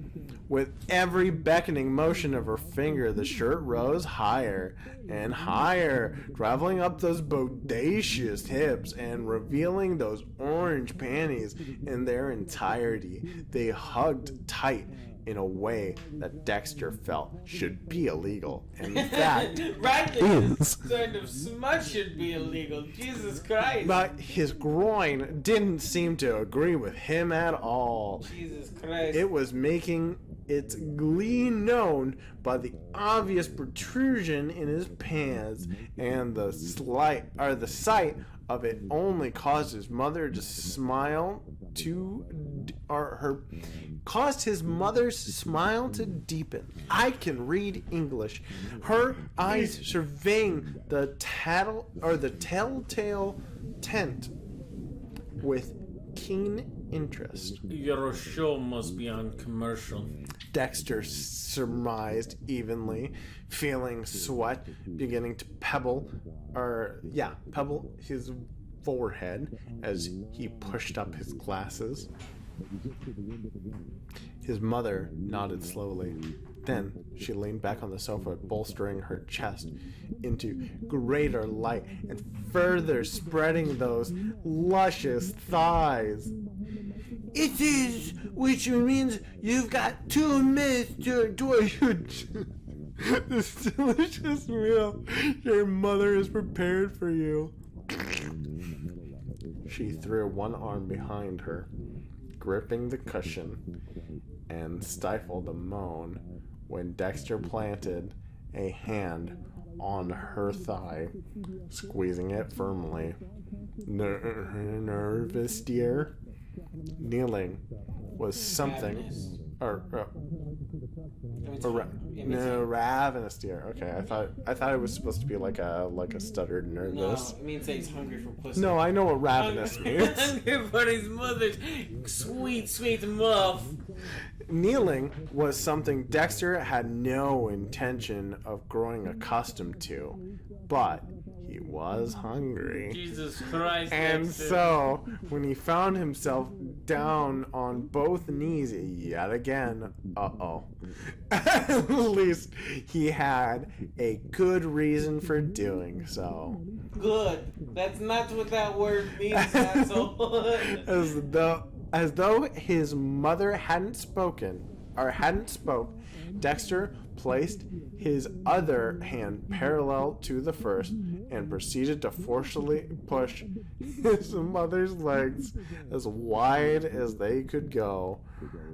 Speaker 2: With every beckoning motion of her finger, the shirt rose higher and higher, traveling up those bodacious hips and revealing those orange panties in their entirety. They hugged tight in a way that Dexter felt should be illegal. And that
Speaker 1: this kind of smut should be illegal. Jesus Christ.
Speaker 2: But his groin didn't seem to agree with him at all.
Speaker 1: Jesus Christ.
Speaker 2: It was making its glee known by the obvious protrusion in his pants, and the sight of it only caused his mother to smile caused his mother's smile to deepen. I can read English. Her eyes surveying the telltale tent with keen interest.
Speaker 1: Your show must be on commercial.
Speaker 2: Dexter surmised evenly, feeling sweat beginning to pebble his forehead as he pushed up his glasses. His mother nodded slowly. Then she leaned back on the sofa, bolstering her chest into greater light and further spreading those luscious thighs. It is, which means you've got 2 minutes to enjoy this delicious meal your mother has prepared for you. She threw one arm behind her, gripping the cushion, and stifled a moan when Dexter planted a hand on her thigh, squeezing it firmly. Nervous, dear? Kneeling was something... ravenous, dear. Okay, I thought it was supposed to be like a stuttered nervous.
Speaker 1: No, it means that he's hungry for pussy.
Speaker 2: No, I know what ravenous means.
Speaker 1: Hungry for his mother's sweet muff.
Speaker 2: Kneeling was something Dexter had no intention of growing accustomed to, but he was hungry.
Speaker 1: Jesus Christ,
Speaker 2: And
Speaker 1: Dexter.
Speaker 2: so, when he found himself down on both knees yet again, at least he had a good reason for doing so.
Speaker 1: Good. That's not what that word means, asshole.
Speaker 2: As though his mother hadn't spoke, Dexter placed his other hand parallel to the first and proceeded to forcefully push his mother's legs as wide as they could go.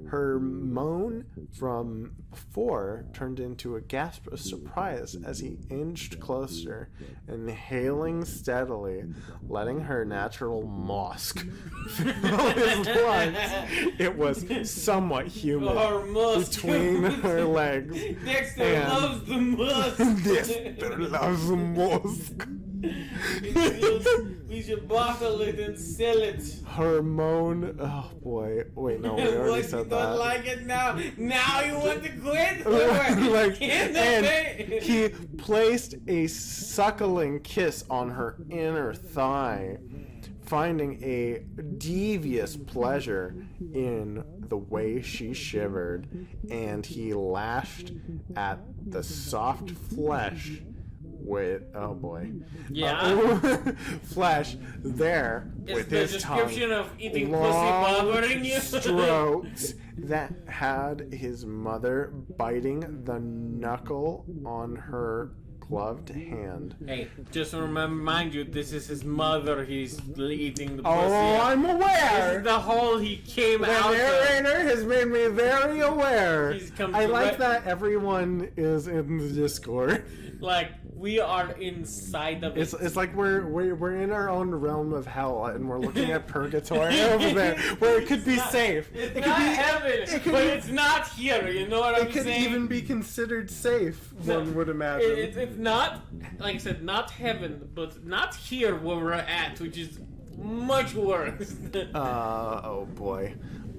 Speaker 2: Her moan from before turned into a gasp of surprise as he inched closer, inhaling steadily, letting her natural musk fill his lungs. It was somewhat humid between her legs.
Speaker 1: Dexter loves the musk.
Speaker 2: Dexter loves the musk.
Speaker 1: We should bottle it and sell it.
Speaker 2: Her moan. Oh boy. Wait, no, we already
Speaker 1: What,
Speaker 2: said
Speaker 1: you
Speaker 2: that.
Speaker 1: don't like it now? Now you want to quit?
Speaker 2: Like,
Speaker 1: and
Speaker 2: and he placed a suckling kiss on her inner thigh, finding a devious pleasure in the way she shivered, and he lashed at the soft flesh with flesh there with
Speaker 1: the
Speaker 2: his tongue.
Speaker 1: description of eating pussy bothering you?
Speaker 2: Strokes that had his mother biting the knuckle on her gloved hand.
Speaker 1: Hey, just remind you, this is his mother. He's eating the pussy.
Speaker 2: Oh, I'm
Speaker 1: This
Speaker 2: aware.
Speaker 1: is the hole he came
Speaker 2: The
Speaker 1: out of.
Speaker 2: narrator has made me very aware.
Speaker 1: He's come
Speaker 2: I like
Speaker 1: direct-
Speaker 2: that everyone is in the Discord.
Speaker 1: Like, we are inside of it.
Speaker 2: It's like we're in our own realm of hell and we're looking at purgatory over there where it could be safe.
Speaker 1: It's
Speaker 2: It
Speaker 1: not
Speaker 2: could be
Speaker 1: heaven,
Speaker 2: it could
Speaker 1: but
Speaker 2: be-
Speaker 1: it's not here. You know what I'm
Speaker 2: It could
Speaker 1: saying?
Speaker 2: even be considered safe, one would imagine.
Speaker 1: It's not, like I said, not heaven, but not here where we're at, which is much worse.
Speaker 2: Oh boy.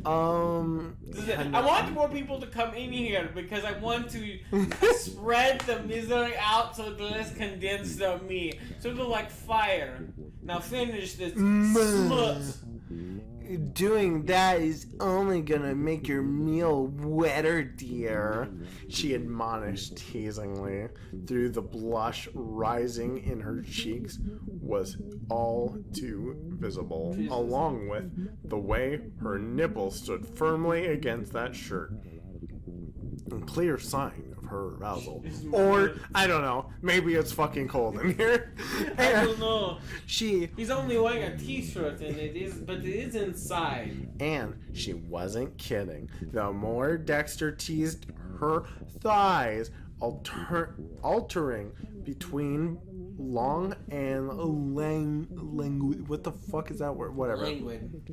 Speaker 1: I want more people to come in here because I want to spread the misery out so it's less condensed on me. Sort of like fire. Now finish this smut.
Speaker 2: Doing that is only gonna make your meal wetter, dear, she admonished teasingly. Through the blush rising in her cheeks was all too visible, along with the way her nipples stood firmly against that shirt. A clear sign of her arousal. Or, I don't know, maybe it's fucking cold in here.
Speaker 1: I don't know.
Speaker 2: He's
Speaker 1: only wearing a t-shirt and but it is inside.
Speaker 2: And she wasn't kidding. The more Dexter teased her thighs, altering between long and languid. What the fuck is that word? Whatever.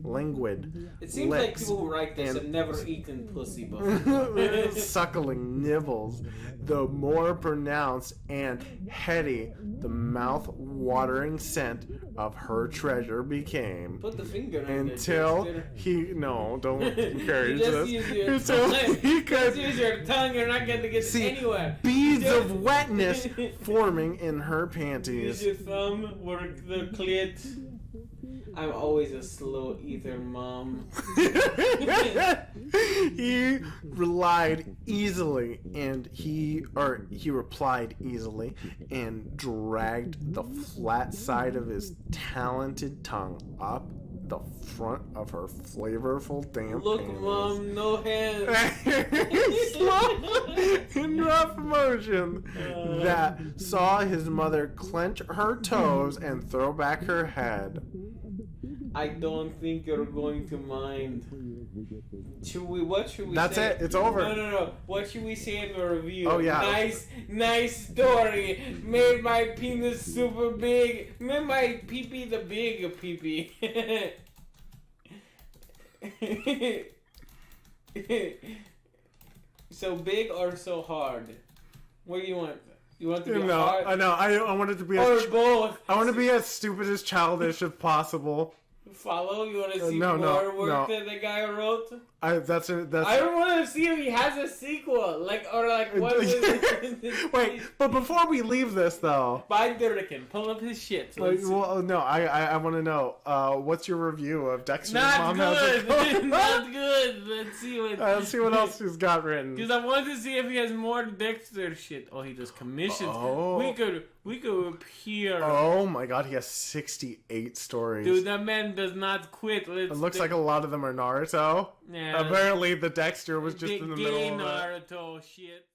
Speaker 2: Languid.
Speaker 1: It seems like
Speaker 2: lips
Speaker 1: people who write this
Speaker 2: and-
Speaker 1: have never eaten pussy before.
Speaker 2: suckling nibbles, the more pronounced and heady the mouth-watering scent of her treasure became.
Speaker 1: Put the finger on
Speaker 2: Until don't encourage this. Until he
Speaker 1: Just
Speaker 2: could
Speaker 1: use your tongue, you're not going to get
Speaker 2: see
Speaker 1: anywhere.
Speaker 2: beads
Speaker 1: Just-
Speaker 2: of wetness forming in her
Speaker 1: Use
Speaker 2: panties.
Speaker 1: your thumb, work the clit. I'm always a slow eater, Mom.
Speaker 2: He relied easily, and he replied easily, and dragged the flat side of his talented tongue up the front of her flavorful damp
Speaker 1: Look,
Speaker 2: panties.
Speaker 1: Mom, no hands.
Speaker 2: Slow in rough motion that saw his mother clench her toes and throw back her head.
Speaker 1: I don't think you're going to mind. What should we
Speaker 2: That's
Speaker 1: say?
Speaker 2: it. It's over.
Speaker 1: No. What should we say in the review?
Speaker 2: Oh, yeah.
Speaker 1: Nice story. Made my penis super big. Made my pee-pee the big pee-pee. So big or so hard? What do you want? You want to be hard?
Speaker 2: I know. I want it to be
Speaker 1: both.
Speaker 2: I want to be as stupid as childish as possible.
Speaker 1: Follow? You want to see
Speaker 2: No,
Speaker 1: more work
Speaker 2: no.
Speaker 1: that the guy wrote?
Speaker 2: I
Speaker 1: don't want to see if he has a sequel. What is it?
Speaker 2: Wait, but before we leave this, though...
Speaker 1: Buy Durriken. Pull up his shit.
Speaker 2: I want to know, what's your review of Dexter?
Speaker 1: Not good. Not good. Let's see what
Speaker 2: else he's got written.
Speaker 1: Because I wanted to see if he has more Dexter shit. Oh, he does commissions.
Speaker 2: Oh.
Speaker 1: We could appear.
Speaker 2: Oh my god, he has 68 stories.
Speaker 1: Dude, that man does not quit.
Speaker 2: It looks like a lot of them are Naruto.
Speaker 1: Yeah.
Speaker 2: Apparently the Dexter was just in the middle of
Speaker 1: Naruto shit.